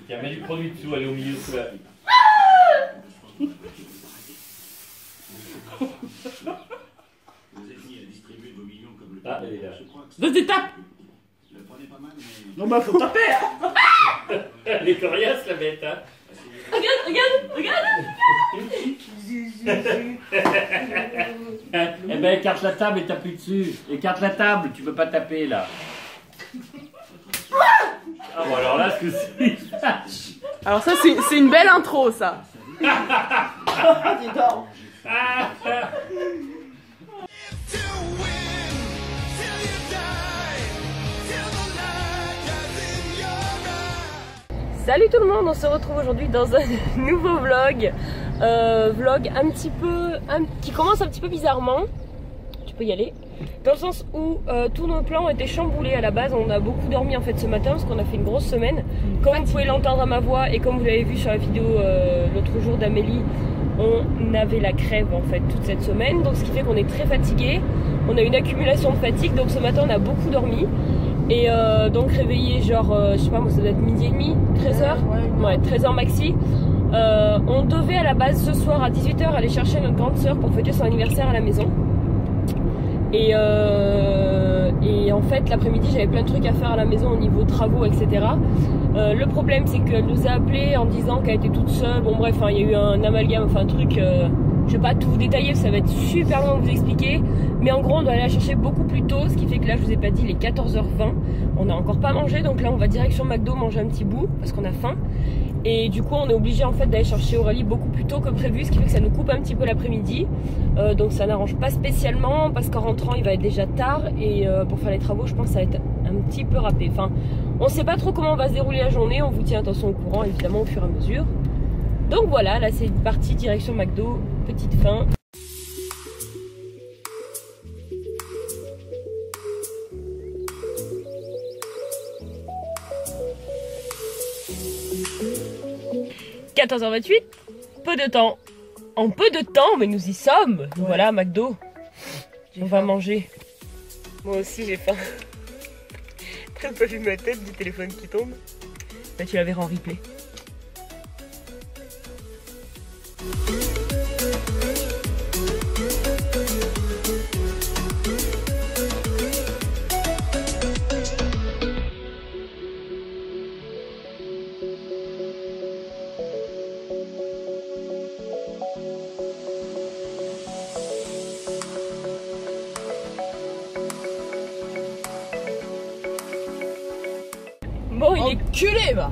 Tiens, mets du produit dessous, elle est au milieu sous la... Ah, elle est là. Vas-y, tape. Non, bah, faut taper, hein. Elle est coriace, la bête, hein. Regarde. Eh ben, écarte la table et t'appuies dessus. Écarte la table, tu peux pas taper, là. Ah bon, alors là, ce que c'est... Alors ça, c'est une belle intro, ça. Dis donc. Salut tout le monde, on se retrouve aujourd'hui dans un nouveau vlog. Vlog qui commence un petit peu bizarrement. Tu peux y aller. Dans le sens où tous nos plans ont été chamboulés à la base. On a beaucoup dormi en fait ce matin parce qu'on a fait une grosse semaine. Comme vous pouvez l'entendre à ma voix et comme vous l'avez vu sur la vidéo l'autre jour d'Amélie, on avait la crève en fait toute cette semaine. Donc ce qui fait qu'on est très fatigué. On a une accumulation de fatigue. Donc ce matin on a beaucoup dormi. Et donc réveillé genre, je sais pas moi, ça doit être midi et demi, 13h, ouais 13h maxi. On devait à la base ce soir à 18h aller chercher notre grande soeur pour fêter son anniversaire à la maison. Et en fait l'après-midi j'avais plein de trucs à faire à la maison au niveau travaux etc. Le problème c'est qu'elle nous a appelé en disant qu'elle était toute seule. Bon bref, il y a eu un amalgame, enfin un truc, je vais pas tout vous détailler, ça va être super long à vous expliquer. Mais en gros on doit aller la chercher beaucoup plus tôt, ce qui fait que là je vous ai pas dit, il est 14h20. On n'a encore pas mangé, donc là on va direction McDo manger un petit bout parce qu'on a faim. Et du coup on est obligé en fait d'aller chercher Aurélie beaucoup plus tôt que prévu, ce qui fait que ça nous coupe un petit peu l'après-midi. Donc ça n'arrange pas spécialement parce qu'en rentrant il va être déjà tard. Et pour faire les travaux je pense que ça va être un petit peu râpé. Enfin on sait pas trop comment va se dérouler la journée, on vous tient attention au courant évidemment au fur et à mesure. Donc voilà, là c'est parti direction McDo, petite faim. « 14h28, peu de temps. En peu de temps, mais nous y sommes. Ouais. Voilà, McDo. On va manger. Moi aussi, j'ai faim. T'as pas vu ma tête du téléphone qui tombe? Bah, tu la verras en replay. Bon, il est culé, bah.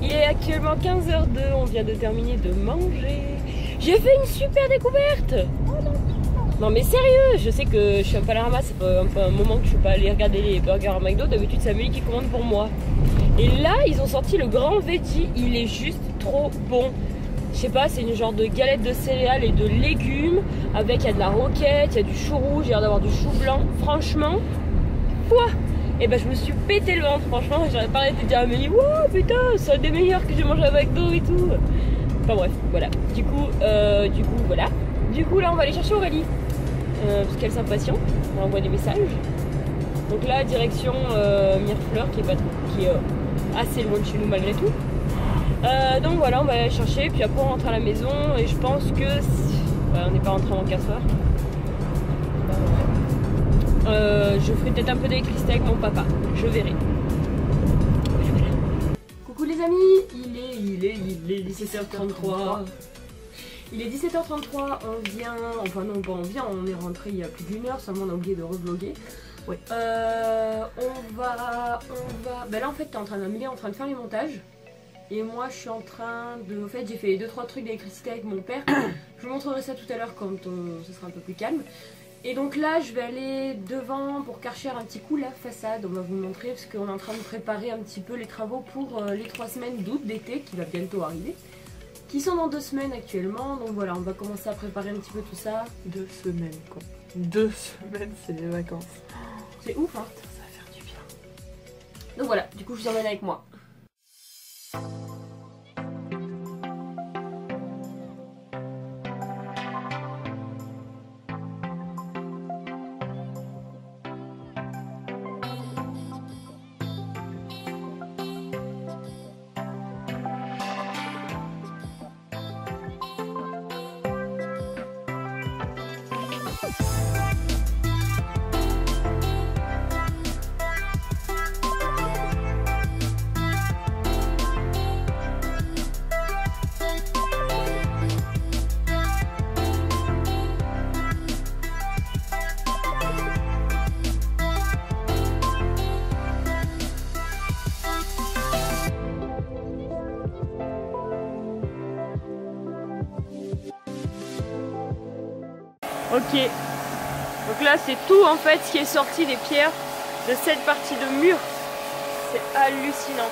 Il est actuellement 15h02, on vient de terminer de manger. J'ai fait une super découverte. Non mais sérieux, je sais que je suis un peu à la ramasse, ça fait un peu un moment que je suis pas allée regarder les burgers à McDo. D'habitude c'est Amélie qui commande pour moi. Et là ils ont sorti le grand veggie, il est juste trop bon. Je sais pas, c'est une genre de galette de céréales et de légumes. Avec, il y a de la roquette, il y a du chou rouge, il y a l'air d'avoir du chou blanc. Franchement, quoi. Et ben je me suis pété le ventre, franchement, j'aurais pas arrêté de dire à Amélie, wow putain, c'est un des meilleurs que j'ai mangé à McDo et tout. Enfin bref, voilà. Du coup voilà. Du coup là on va aller chercher Aurélie. Parce qu'elle s'impatiente, on envoie des messages. Donc là, direction Mirefleur qui est assez loin de chez nous malgré tout. Donc voilà, on va aller chercher, puis après on rentre à la maison et je pense que... Ouais, on n'est pas rentré avant 4h. Je ferai peut-être un peu d'électricité avec mon papa, je verrai. Coucou les amis, il est 17h33. Il est 17h33, on vient, enfin non pas on vient, on est rentré il y a plus d'une heure, seulement on a oublié de revlogger. Ouais. On va, ben là en fait t'es en train d'Amélie en train de faire les montages. Et moi je suis en train de, en fait j'ai fait 2-3 trucs d'électricité avec mon père. Je vous montrerai ça tout à l'heure quand ce sera un peu plus calme. Et donc là je vais aller devant pour Karcher un petit coup la façade, on va vous montrer parce qu'on est en train de préparer un petit peu les travaux pour les 3 semaines d'août d'été qui va bientôt arriver. Qui sont dans 2 semaines actuellement, donc voilà on va commencer à préparer un petit peu tout ça. 2 semaines quoi. 2 semaines c'est les vacances. C'est ouf hein. Ça va faire du bien. Donc voilà, du coup je vous emmène avec moi. Ok. Donc là c'est tout en fait ce qui est sorti des pierres de cette partie de mur. C'est hallucinant.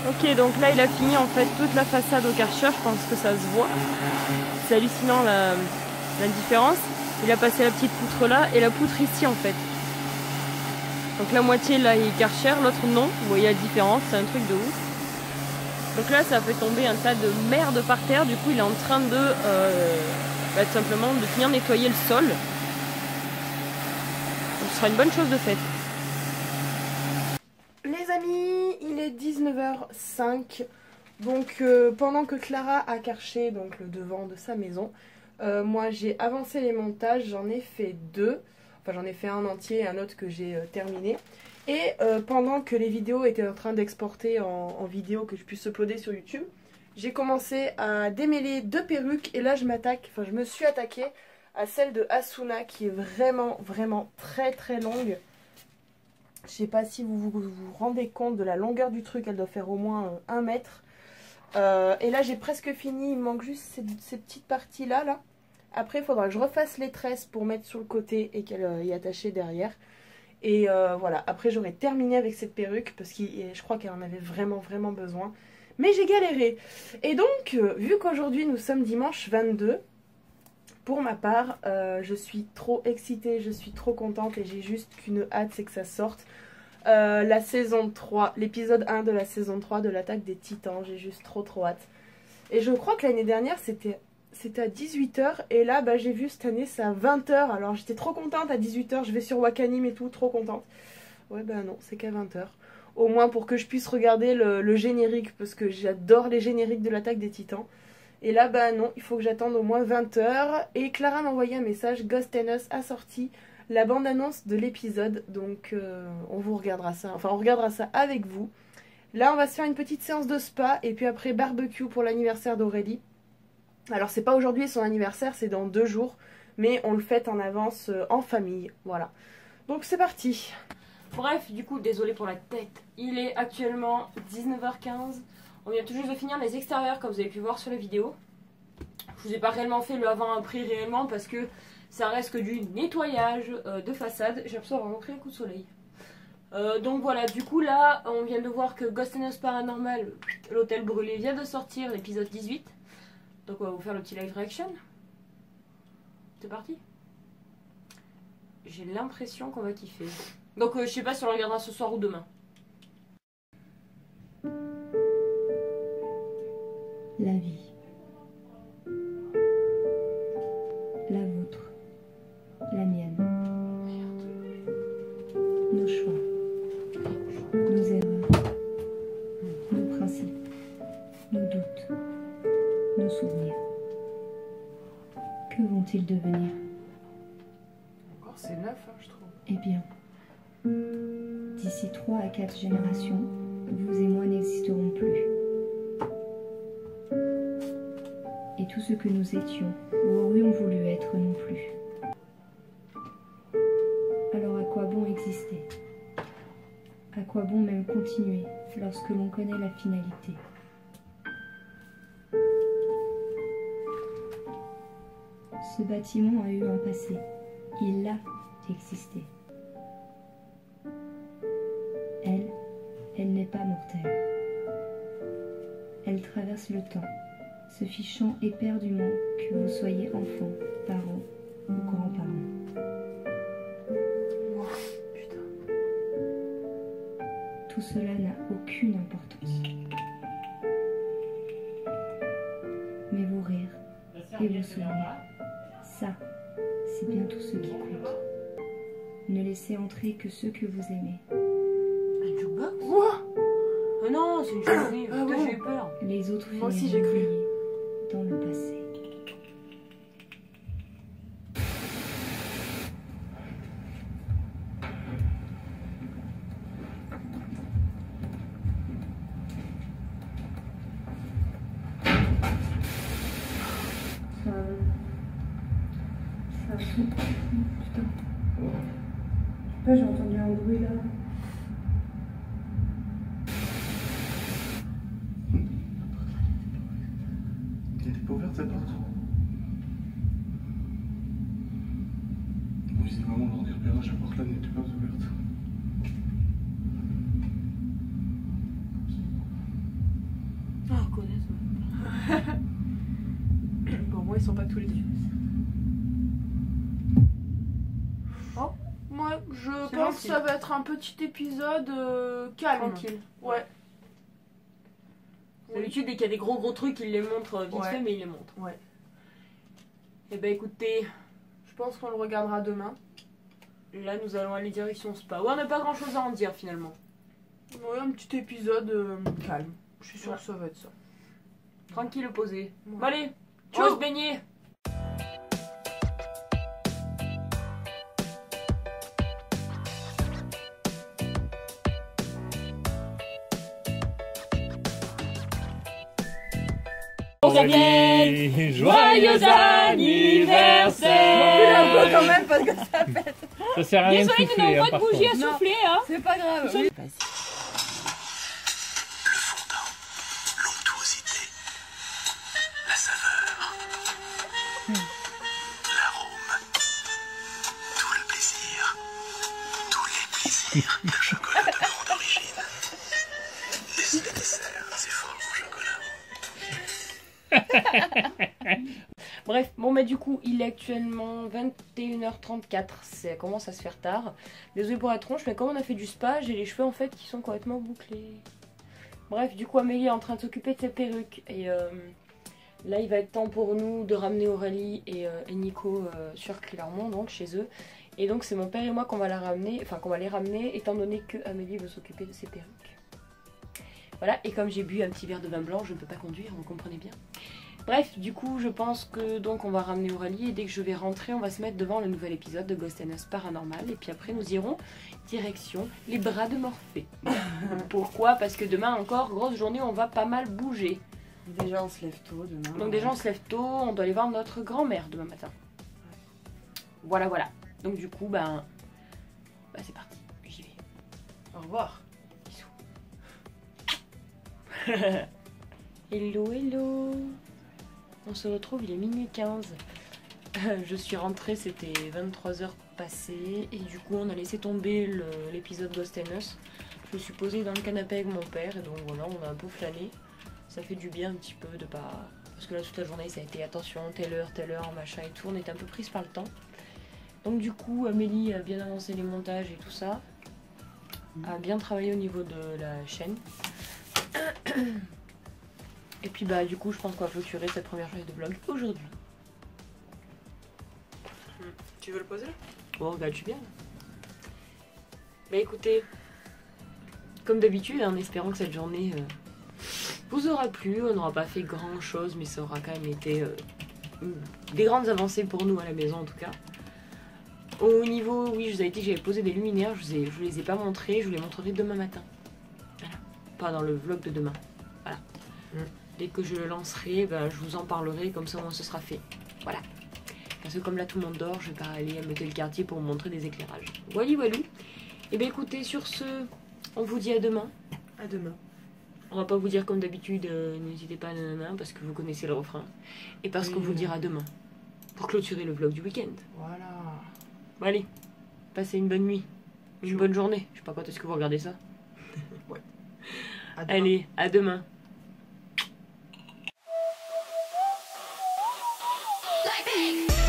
Ok, donc là il a fini en fait toute la façade au Karcher, je pense que ça se voit. C'est hallucinant la différence. Il a passé la petite poutre là et la poutre ici en fait. Donc la moitié là est Karcher, l'autre non. Vous voyez la différence, c'est un truc de ouf. Donc là ça a fait tomber un tas de merde par terre, du coup il est en train de tout simplement de finir nettoyer le sol. Donc ce sera une bonne chose de faite. Les amis, il est 19h05, donc pendant que Clara a karché donc le devant de sa maison, moi j'ai avancé les montages, j'en ai fait deux, enfin j'en ai fait un entier et un autre que j'ai terminé. Et pendant que les vidéos étaient en train d'exporter en vidéo que je puisse uploader sur YouTube, j'ai commencé à démêler deux perruques et là je me suis attaquée à celle de Asuna qui est vraiment très longue. Je sais pas si vous vous rendez compte de la longueur du truc, elle doit faire au moins 1 mètre. Et là j'ai presque fini, il me manque juste ces petites parties là. Après il faudra que je refasse les tresses pour mettre sur le côté et qu'elle y attache derrière. Et voilà, après j'aurai terminé avec cette perruque parce que je crois qu'elle en avait vraiment besoin. Mais j'ai galéré. Et donc, vu qu'aujourd'hui nous sommes dimanche 22, pour ma part, je suis trop excitée, je suis trop contente et j'ai juste qu'une hâte, c'est que ça sorte. La saison 3, l'épisode 1 de la saison 3 de l'attaque des titans, j'ai juste trop hâte. Et je crois que l'année dernière c'était à 18 h et là j'ai vu cette année c'est à 20 h. Alors j'étais trop contente à 18 h, je vais sur Wakanim et tout, trop contente. Ouais non, c'est qu'à 20 h. Au moins pour que je puisse regarder le générique parce que j'adore les génériques de l'attaque des titans. Et là, non, il faut que j'attende au moins 20 h. Et Clara m'a envoyé un message, Ghost and Us a sorti la bande-annonce de l'épisode. Donc, on vous regardera ça. Enfin, on regardera ça avec vous. Là, on va se faire une petite séance de spa. Et puis après, barbecue pour l'anniversaire d'Aurélie. Alors, c'est pas aujourd'hui son anniversaire, c'est dans 2 jours. Mais on le fête en avance en famille. Voilà. Donc, c'est parti. Bref, du coup, désolé pour la tête. Il est actuellement 19h15. On vient tout juste de finir les extérieurs comme vous avez pu voir sur la vidéo. Je vous ai pas réellement fait le avant-après réellement parce que ça reste que du nettoyage de façade. J'ai l'impression d'avoir pris un coup de soleil. Donc voilà, du coup là on vient de voir que Ghost and Us Paranormal, l'hôtel brûlé, vient de sortir l'épisode 18. Donc on va vous faire le petit live reaction. C'est parti. J'ai l'impression qu'on va kiffer. Donc je sais pas si on le regardera ce soir ou demain. La vie, la vôtre, la mienne, nos choix, nos erreurs, nos principes, nos doutes, nos souvenirs. Que vont-ils devenir? Encore c'est neuf, hein, je trouve. Eh bien, d'ici 3 à 4 générations, vous et moi n'existerons plus. Et tout ce que nous étions ou aurions voulu être non plus. Alors à quoi bon exister? À quoi bon même continuer lorsque l'on connaît la finalité? Ce bâtiment a eu un passé, il a existé. Elle n'est pas mortelle. Elle traverse le temps, se fichant éperdument que vous soyez enfant, parent ou grands-parents. Oh, putain. Tout cela n'a aucune importance. Mais vos rires et vos souvenirs, ça, c'est bien tout ce qui compte. Ne laissez entrer que ceux que vous aimez. Un jukebox? Quoi? Ah non, c'est une journée. Putain, j'ai eu peur. Les autres moi aussi j'ai cru. Dans le passé. Putain. J'ai entendu un bruit là. Elle était pas ouverte cette porte? Visiblement lors du repérage, la porte là n'était pas ouverte. Ah, connaisse. Bon, moi, ils sont pas tous les deux. Oh, moi, je pense que ça va être un petit épisode calme. Tranquille. Ouais. D'habitude, dès qu'il y a des gros trucs, il les montre vite fait, mais il les montre. Ouais. Et bah écoutez, Je pense qu'on le regardera demain. là nous allons aller direction spa. Ouais, on n'a pas grand chose à en dire finalement. Ouais, un petit épisode calme. Je suis sûre Ouais. que ça va être ça. Tranquille, posé. Ouais. Bon, allez, tu vas se baigner. Joyeux Joyeux anniversaire. Un peu quand même parce que ça pète. Ça sert à rien de Désolé, nous souffler, n'avons hein, pas de par bougie à contre. souffler, hein. C'est pas grave. Le fondant, l'onctuosité, la saveur, l'arôme, tout le plaisir, tous les plaisirs d'un chocolat de grande origine. Et ce dessert, c'est fort au chocolat. Bref, bon bah du coup, il est actuellement 21h34, ça commence à se faire tard. Désolée pour la tronche, mais comme on a fait du spa, j'ai les cheveux en fait qui sont complètement bouclés. Bref, du coup Amélie est en train de s'occuper de sa perruque et là il va être temps pour nous de ramener Aurélie et Nico sur Clermont, donc chez eux. Et donc c'est mon père et moi qu'on va la ramener, enfin qu'on va les ramener étant donné que Amélie veut s'occuper de ses perruques. Voilà, et comme j'ai bu un petit verre de vin blanc, je ne peux pas conduire, vous comprenez bien. Bref, du coup, je pense que donc on va ramener Aurélie et dès que je vais rentrer, on va se mettre devant le nouvel épisode de Ghost and Us Paranormal et puis après nous irons direction les bras de Morphée. Pourquoi? Parce que demain encore, grosse journée, on va pas mal bouger. Déjà, on se lève tôt demain. Donc déjà, on se lève tôt, on doit aller voir notre grand-mère demain matin. Voilà, voilà. Donc du coup, c'est parti, j'y vais. Au revoir. Hello, hello. On se retrouve, il est minuit 15. Je suis rentrée, c'était 23h passées. Et du coup, on a laissé tomber l'épisode Ghost and Us. Je me suis posée dans le canapé avec mon père. Et donc voilà, on a un peu flâné. Ça fait du bien un petit peu de pas... Parce que là, toute la journée, ça a été attention, telle heure, machin et tout. On était un peu prise par le temps. Donc du coup, Amélie a bien avancé les montages et tout ça. A bien travaillé au niveau de la chaîne. Et puis du coup je pense qu'on va clôturer cette première journée de vlog aujourd'hui. Tu veux le poser là? Oh regarde, je suis bien. Bah écoutez, comme d'habitude, en espérant que cette journée vous aura plu, on n'aura pas fait grand chose, mais ça aura quand même été des grandes avancées pour nous à la maison en tout cas. Au niveau, oui, je vous avais dit que j'avais posé des luminaires, je vous les ai pas montrés, je vous les montrerai demain matin. Voilà, pas dans le vlog de demain. Voilà. Dès que je le lancerai, je vous en parlerai, comme ça au moins ce sera fait. Voilà. Parce que comme là tout le monde dort, je vais pas aller mettre le quartier pour vous montrer des éclairages. Voilà, voilà. Et bien écoutez, sur ce, on vous dit à demain. À demain. On va pas vous dire comme d'habitude, n'hésitez pas, nanana, parce que vous connaissez le refrain. Et parce qu'on vous dira demain. Pour clôturer le vlog du week-end. Voilà. Bon allez, passez une bonne nuit. Une bonne journée. Je sais pas quand est-ce que vous regardez ça. Ouais. À demain. Allez, à demain. Like me.